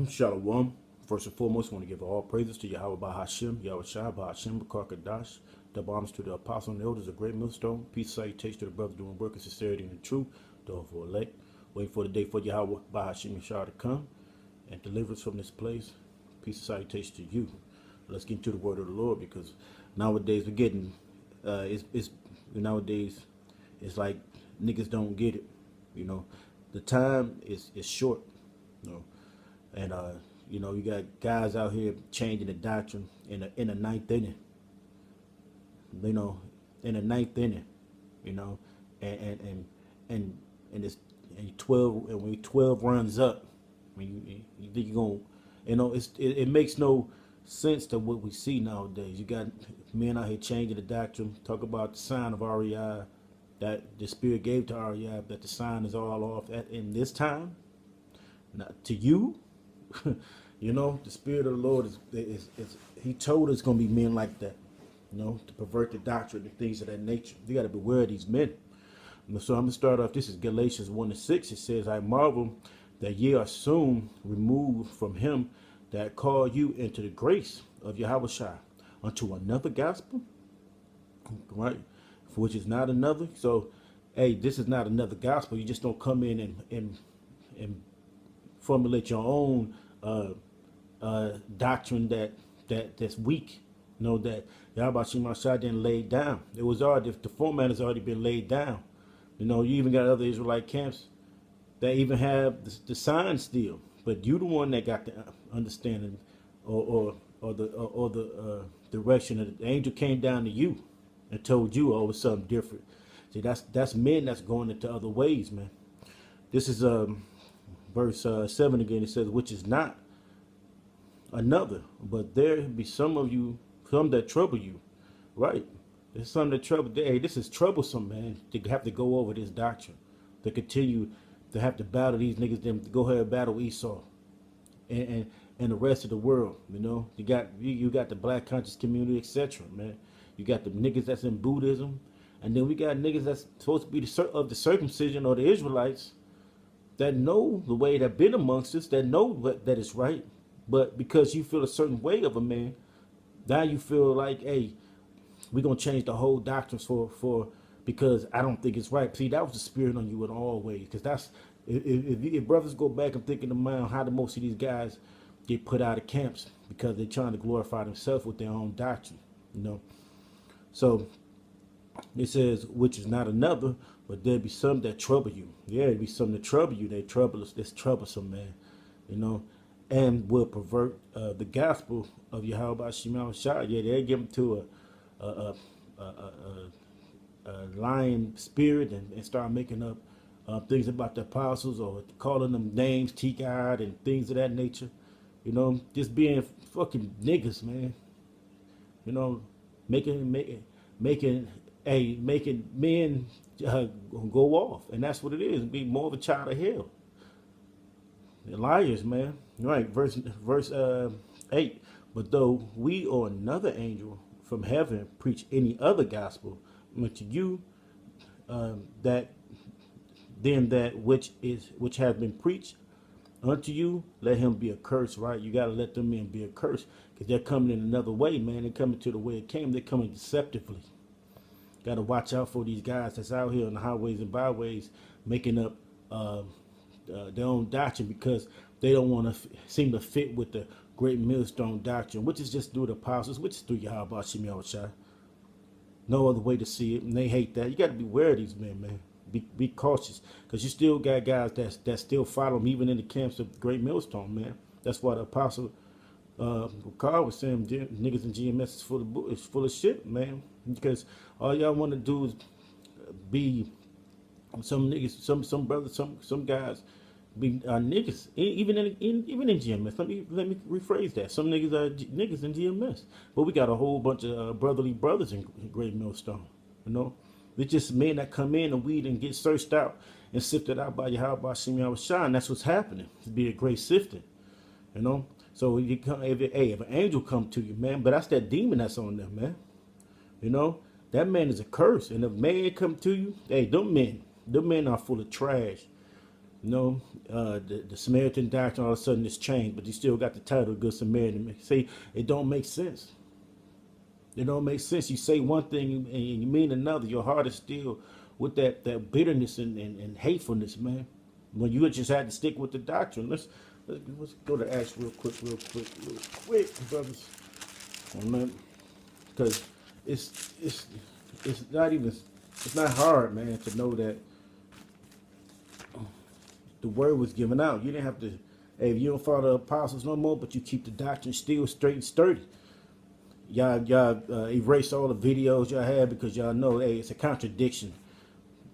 Shalom. First and foremost, I want to give all praises to Yahweh Bahashim, Yahweh Shai Bahashim, Bakar double homage to the apostles and elders of Great Millstone. Peace, salutation to the brothers doing work in sincerity and truth, the for elect. Waiting for the day for Yahweh Bahashim and Shai to come and deliver us from this place. Peace and salutation to you. Let's get into the word of the Lord, because nowadays we're getting, nowadays it's like niggas don't get it. You know, the time is short. You know. And you got guys out here changing the doctrine in the ninth inning. In the ninth inning, and it's and 12, and when 12 runs up, you think you're gonna, it makes no sense to what we see nowadays. You got men out here changing the doctrine, talk about the sign of REI that the Spirit gave to REI, that the sign is all off in this time. Not to you. The Spirit of the Lord is He told us it's going to be men like that, to pervert the doctrine and things of that nature. You got to beware of these men. So I'm going to start off. This is Galatians 1:6. It says, I marvel that ye are soon removed from him that called you into the grace of Yahweh Shai unto another gospel, right? For which is not another. So, hey, this is not another gospel. You just don't come in and formulate your own doctrine that's weak. That Yahweh Shema Shai didn't lay down. It was already, the format has already been laid down. You even got other Israelite camps that even have the sign still, but you the one that got the understanding or the direction. Of the angel came down to you and told you, oh, it's something different. See, that's men that's going into other ways, man. This is verse 7 again. It says, which is not another, but there be some of you, some that trouble you, right? There's some that trouble. Hey, this is troublesome, man, to have to go over this doctrine, to continue to have to battle these niggas, them to go ahead and battle Esau and the rest of the world. You got the black conscious community, etc., man. You got the niggas that's in Buddhism, and then we got niggas that's supposed to be of the circumcision, or the Israelites, that know the way, that been amongst us, that know that it's right, but because you feel a certain way of a man, now you feel like, hey, we're gonna change the whole doctrine for because I don't think it's right. See, that was the spirit on you in all ways, because that's if brothers go back and thinking about how the most of these guys get put out of camps because they're trying to glorify themselves with their own doctrine, So it says, which is not another, but there be some that trouble you. Yeah, there be some that trouble you. They trouble us. It's troublesome, man. And will pervert the gospel of Yahweh Shema Shai. Yeah, they give them to a lying spirit and start making up things about the apostles, or calling them names, teak-eyed, and things of that nature. Just being fucking niggas, man. Making men go off, and that's what it is. Be more of a child of hell. They're liars, man. Right, verse 8. But though we or another angel from heaven preach any other gospel unto you, that which has been preached unto you, let him be accursed. Right, you gotta let them men be accursed, because they're coming in another way, man. They're coming to the way it came. They're coming deceptively. Got to watch out for these guys that's out here on the highways and byways making up their own doctrine, because they don't want to seem to fit with the Great Millstone doctrine, which is just through the apostles, which is through Yahweh Shema Shai. No other way to see it, and they hate that. You got to beware of these men, man. Be cautious, because you still got guys that still follow them, even in the camps of the Great Millstone, man. That's why the apostle Carl was saying niggas in GMS is full of shit, man. Because all y'all want to do is be some niggas, some brothers, some guys be niggas, even in GMS. Let me rephrase that. Some niggas are niggas in GMS, but we got a whole bunch of brotherly brothers in Great Millstone. It's just men that come in and weed and get searched out and sifted out by Yahweh Shema Shai, and that's what's happening. To be a great sifting, So if an angel come to you, man, but that's that demon that's on them, man. That man is a curse. And if man come to you, hey, them men are full of trash. You know, the Samaritan doctrine all of a sudden is changed, but you still got the title Good Samaritan. See, it don't make sense. It don't make sense. You say one thing and you mean another. Your heart is still with that bitterness and hatefulness, man. When you just had to stick with the doctrine. Let's go to Acts real quick, brothers. Because it's not even it's not hard, man, to know that the word was given out. You didn't have to. Hey, if you don't follow the apostles no more, but you keep the doctrine still straight and sturdy. Y'all erase all the videos y'all had because y'all know, hey, it's a contradiction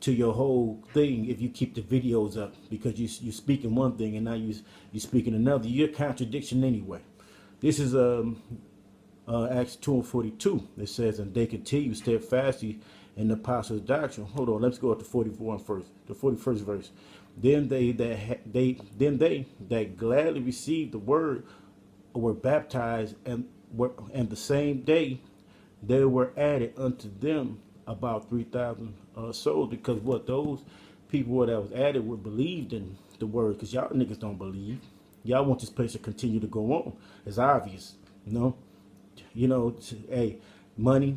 to your whole thing if you keep the videos up because you speaking one thing and now you speaking another. You're a contradiction anyway. This is Acts 2:42. It says, and they continue steadfastly in the apostles' doctrine. Hold on, let's go up to 41 first. The 41st verse. Then they that gladly received the word were baptized, and the same day there were added unto them about 3,000 souls, because what those people that was added were believed in the word, because y'all niggas don't believe. Y'all want this place to continue to go on. It's obvious, hey, money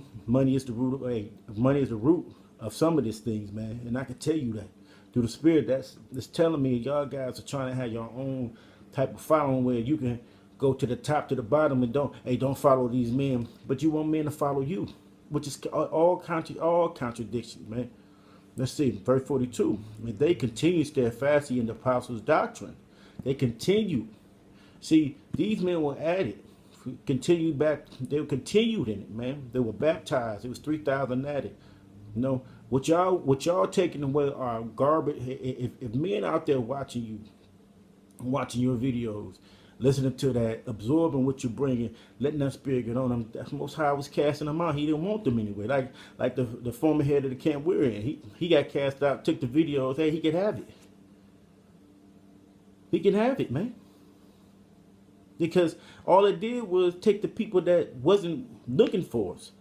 is the root of, money is the root of some of these things, man. And I can tell you that through the spirit that's telling me y'all guys are trying to have your own type of following where you can go to the top to the bottom and don't follow these men, but you want men to follow you, which is all contradictions, man. Let's see, verse 42. And they continue steadfastly in the apostles' doctrine. They continue. See, these men were added. They were continued in it, man. They were baptized. It was 3,000 added. What y'all taking away are garbage. If men out there watching your videos, listening to that, absorbing what you're bringing, letting that spirit get on them, that's Most High was casting them out. He didn't want them anyway. Like the former head of the camp we're in. He got cast out, took the videos. Hey, he could have it. He can have it, man. Because all it did was take the people that wasn't looking for us.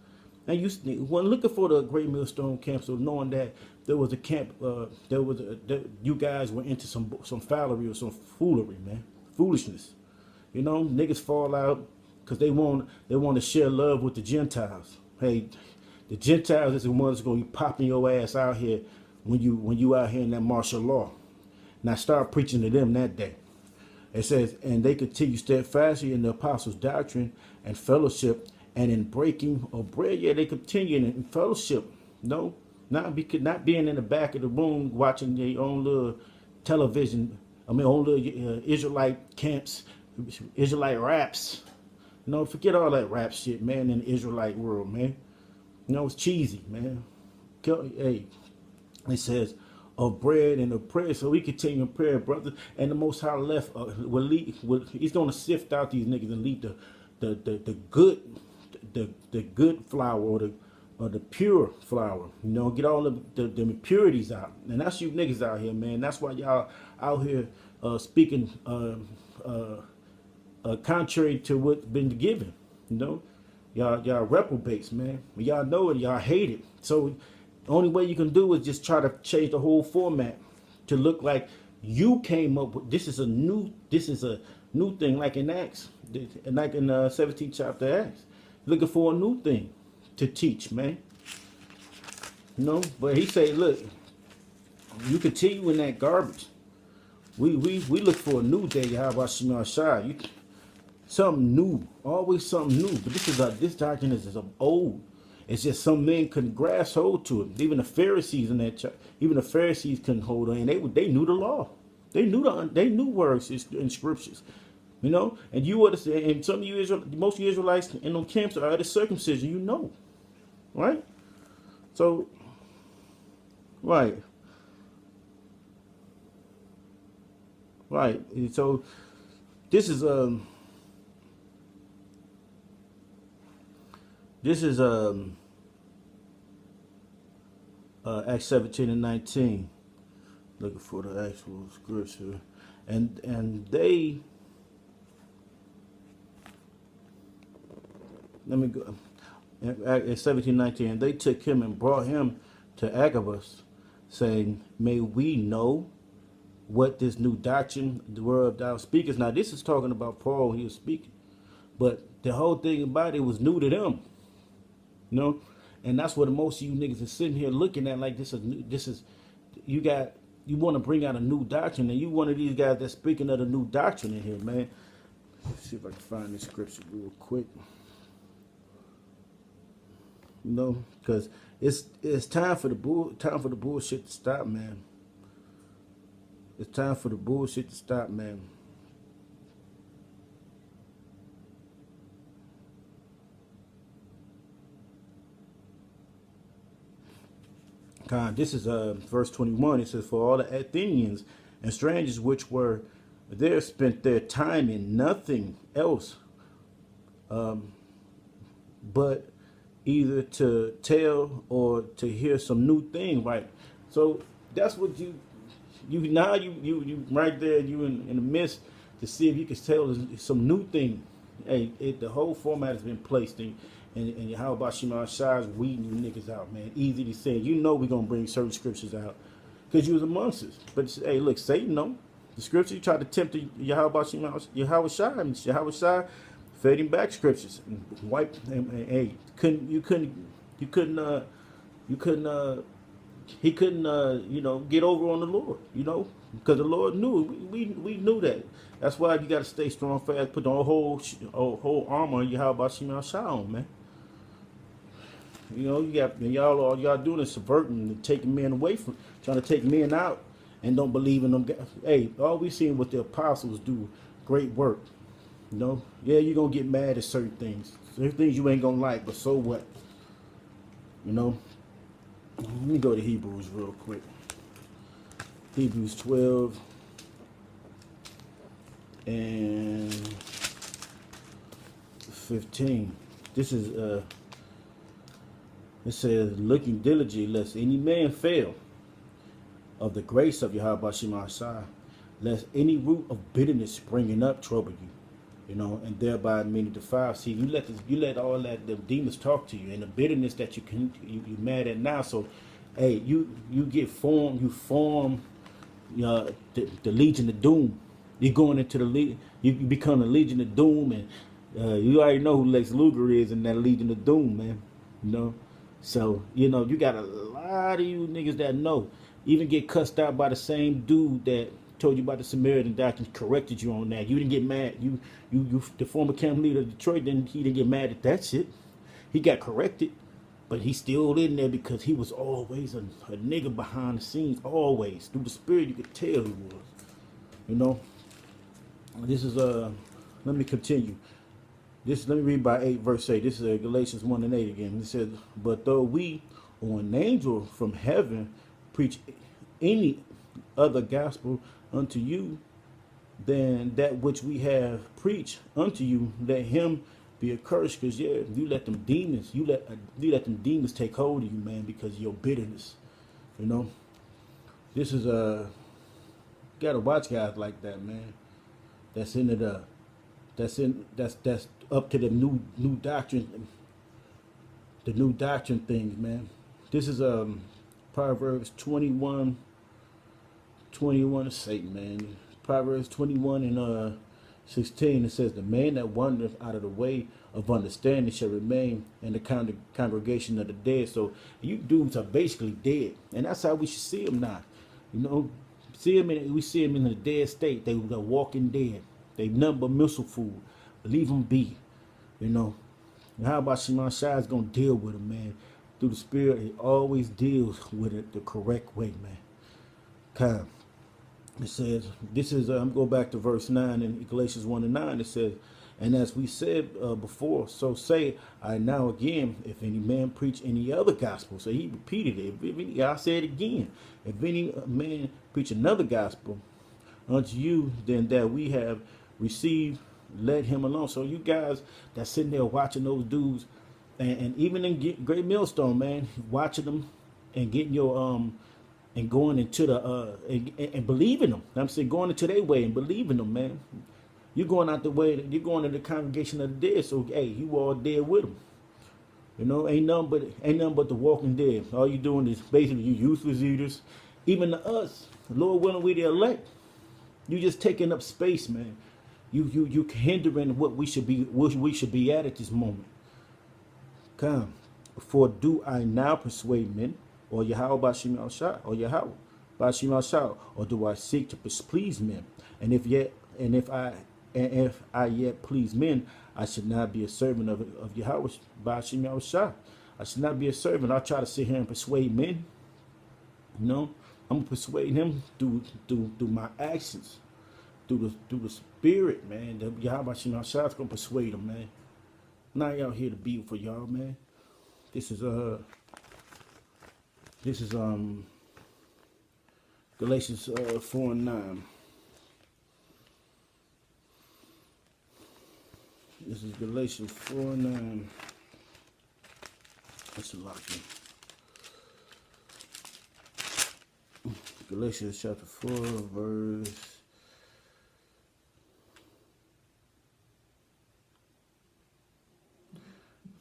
And you weren't looking for the Great Millstone Camp, so knowing that there was a camp, you guys were into some fowlery or some foolery, man. Foolishness. Niggas fall out because they want to share love with the Gentiles. Hey, the Gentiles is the ones that's gonna be popping your ass out here when you out here in that martial law. Now start preaching to them that day. It says, and they continue steadfastly in the apostles' doctrine and fellowship, and in breaking of bread. Yeah, they continue in fellowship. No, not being in the back of the room watching their own little television. Own little Israelite camps, Israelite raps. Forget all that rap shit, man, in the Israelite world, man. It's cheesy, man. Hey, it says, of bread and of prayer. So we continue in prayer, brother. And the Most High left he's going to sift out these niggas and leave the good flour or the pure flour. Get all the impurities out. And that's you niggas out here, man. That's why y'all out here speaking contrary to what's been given. Y'all reprobates, man. Y'all know it. Y'all hate it. So the only way you can do is just try to change the whole format to look like you came up with. This is a new thing, like in Acts, like in 17th chapter Acts, looking for a new thing to teach, man. But he say, look, you continue in that garbage. We look for a new day. How about Shai? Something new, always something new. But this doctrine is old. It's just some men couldn't grasp hold to it. Even the Pharisees couldn't hold on. They knew the law. They knew words in scriptures. And you understand. And some of you most of you Israelites in those camps are at a circumcision. Right? So, right. And so this is Acts 17 and 19. Looking for the actual scripture. And they, let me go. Acts 17, 19. And they took him and brought him to Agabus, saying, may we know what this new doctrine, the word thou speakest. Now this is talking about Paul. He was speaking, but the whole thing about it was new to them, you know. And that's what most of you niggas are sitting here looking at like this is new, this is you want to bring out a new doctrine, and you one of these guys that's speaking of the new doctrine in here, man. Let's see if I can find this scripture real quick. You know, because it's time for the bullshit to stop, man. It's time for the bullshit to stop, man. This is verse 21. It says, for all the Athenians and strangers which were there spent their time in nothing else but either to tell or to hear some new thing, right? So that's what you right there, you in the midst to see if you can tell some new thing. Hey, the whole format has been placed in. And how about Shema Shai's weeding you niggas out, man? Easy to say. You know we're going to bring certain scriptures out because you was amongst us. But, hey, look, Satan, no. The scripture you tried to tempt Yahweh Shai, fed him back scriptures. And wipe, and hey, he couldn't, you know, get over on the Lord, you know, because the Lord knew. We knew that. That's why you got to stay strong, fast, put the whole armor on Yahweh Shema Shai on, man. You know, you got all y'all doing is subverting and taking men away from, trying to take men out, and don't believe in them. Hey, all we seen what the apostles do, great work. You know, yeah, you're gonna get mad at certain things you ain't gonna like, but so what? You know. Let me go to Hebrews real quick. Hebrews 12 and 15. This is it says, looking diligently lest any man fail of the grace of Yahweh Shema Shai, lest any root of bitterness springing up trouble you, you know, and thereby many defile. See, you let all that the demons talk to you, and the bitterness that you mad at now. So, hey, you form the Legion of Doom. You're going into you become the Legion of Doom, and you already know who Lex Luger is in that Legion of Doom, man. You know. So, you know, you got a lot of you niggas that know. Even get cussed out by the same dude that told you about the Samaritan doctrine, corrected you on that. You didn't get mad. You the former camp leader of Detroit, he didn't get mad at that shit. He got corrected, but he's still in there because he was always a nigga behind the scenes, always. Through the spirit, you could tell he was. You know? This is, let me continue. Let me read by 8 verse 8. This is Galatians 1 and 8 again. It says, but though we or an angel from heaven preach any other gospel unto you than that which we have preached unto you, let him be accursed. Because yeah, you let them demons, you let them demons take hold of you, man, because of your bitterness. You know, this is gotta watch guys like that, man. That's in it. That's up to the new doctrine, the new doctrine things, man. This is Proverbs 21 of Satan, man. Proverbs 21 and 16. It says, the man that wandereth out of the way of understanding shall remain in the congregation of the dead. So you dudes are basically dead, and that's how we should see them now. You know, we see them in a dead state. They're walking dead. They nothing but missile food. Leave them be. You know. And how about Shema Shai is going to deal with them, man? Through the spirit, he always deals with it the correct way, man. Okay. It says, this is, I'm going back to verse 9 in Galatians 1 and 9. It says, and as we said before, so say I now again, if any man preach any other gospel. So he repeated it. I said it again. If any man preach another gospel unto you than that we have received, let him alone. So you guys that's sitting there watching those dudes, and even in Great Millstone, man, watching them and getting your and going into the and believing them. I'm saying going into their way and believing them, man. You're going out the way. You're going to the congregation of the dead. So hey, you all dead with them. You know, ain't nothing but the walking dead. All you doing is basically you useless eaters, Even to us, Lord willing, we the elect. You just taking up space, man. You hindering what we should be at this moment. Come. For do I now persuade men, or Yahweh Bashim al Shah, or Yahweh Bashim al Shah, or do I seek to please men? And if I yet please men, I should not be a servant of Yahweh Bashim al Shah. I should not be a servant. I try to sit here and persuade men. You know, I'm gonna persuade him through my actions, through the spirit, man. The Yahweh Bashim al Shah is gonna persuade him, man. I'm not out here to be for y'all, man. This is Galatians 4:9. This is Galatians 4:9. That's a lot. Galatians chapter 4, verse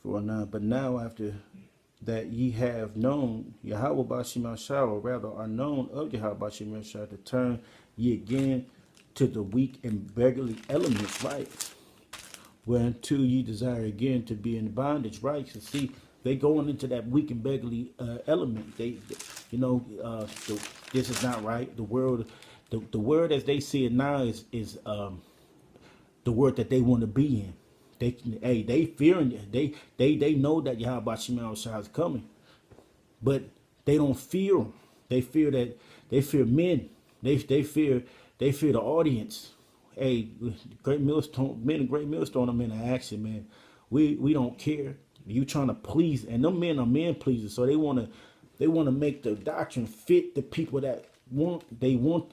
4:9. But now after that ye have known Yahweh Bashim Shah, or rather are known of Yahweh Bashim Shah, to turn ye again to the weak and beggarly elements, right? Whereunto ye desire again to be in bondage, right? So see, they going into that weak and beggarly element. They this is not right. The world as they see it now is the world that they want to be in. They fearing it. They know that Yahweh Shema Shah is coming, but they don't fear him. They fear men. They fear the audience. Hey, great millstone men and great millstone are men in action, man. We don't care. You trying to please, and them men are men pleasers, so they wanna make the doctrine fit the people that want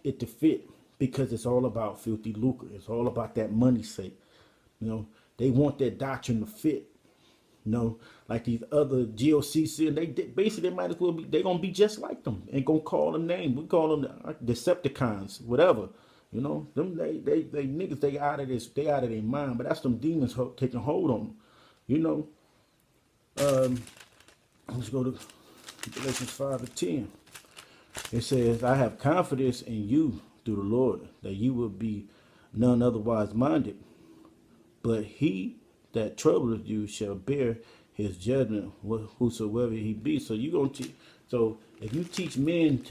it to fit, because it's all about filthy lucre. It's all about that money sake. You know, they want that doctrine to fit. You know, like these other GOCC, they basically they might as well be. They gonna be just like them. Ain't gonna call them names. We call them Decepticons, whatever. You know, them they niggas, they out of this. They out of their mind. But that's them demons taking hold on them. You know. Let's go to Galatians 5:10. It says, I have confidence in you through the Lord, that you will be none otherwise minded, but he that troubleth you shall bear his judgment, whosoever he be. So you gonna teach. So if you teach men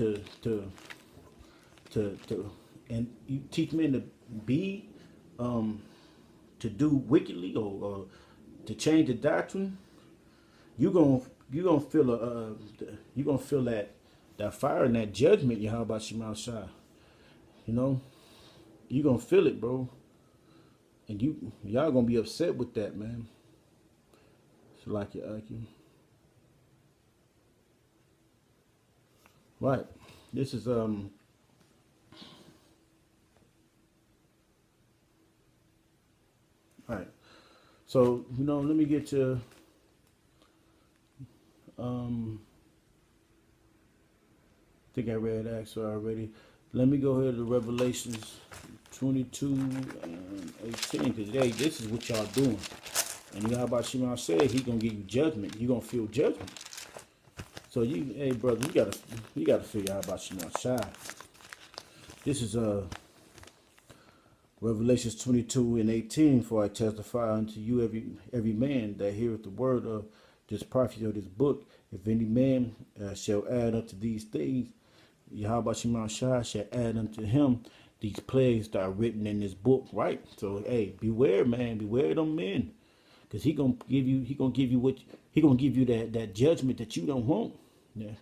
and you teach men to be to do wickedly, or to change the doctrine, you gonna feel that fire and that judgment, Yahweh Shema Shah. You know, you gonna feel it, bro. And y'all gonna be upset with that, man. It's like your IQ. Right. This is Alright. So, let me get to I think I read Acts already. Let me go ahead to Revelations 22 and 18, because this is what y'all doing. And Yahweh Shema said he gonna give you judgment. You gonna feel judgment. So hey brother, you gotta figure out about Shema Shai. This is Revelations 22 and 18. For I testify unto you, every man that heareth the word of this prophecy of this book, if any man shall add unto these things, Yahweh Shema Shai shall add unto him these plagues that are written in this book, right? So hey, beware, man, beware them men, because he gonna give you that judgment that you don't want. Yeah,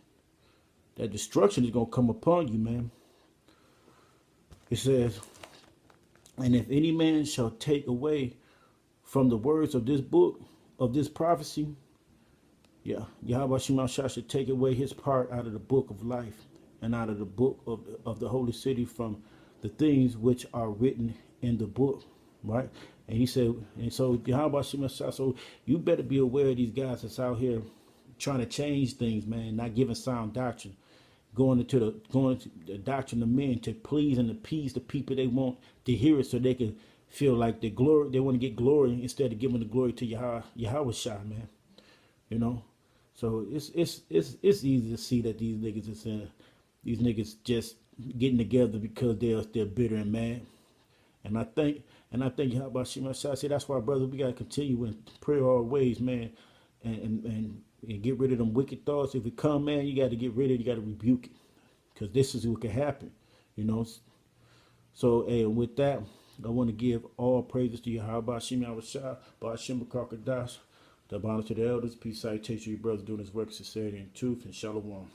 that destruction is gonna come upon you, man. It says, and if any man shall take away from the words of this book, of this prophecy, yeah, Yahweh Shema Shai should take away his part out of the book of life, and out of the book of the holy city, from the things which are written in the book, right? And he said, and so Yahweh Shema Shai, so you better be aware of these guys that's out here trying to change things, man, not giving sound doctrine, going into the doctrine of men to please and appease the people they want to hear it, so they can feel like the glory. They want to get glory instead of giving the glory to Yahweh Shai, man. You know, so it's easy to see that these niggas is These niggas just getting together because they're bitter and mad. And I think how about Shema Shai? See, that's why, brother, we gotta continue in prayer always, man, and get rid of them wicked thoughts. If it come, man, you got to get rid of it. You got to rebuke it, because this is what can happen, you know. So, hey, with that, I want to give all praises to you. How about Shema Shai, Ba'ashim B'Karkadash, the honor to the elders, peace, salutation to your brothers doing this work, sincerity and truth, and shalom.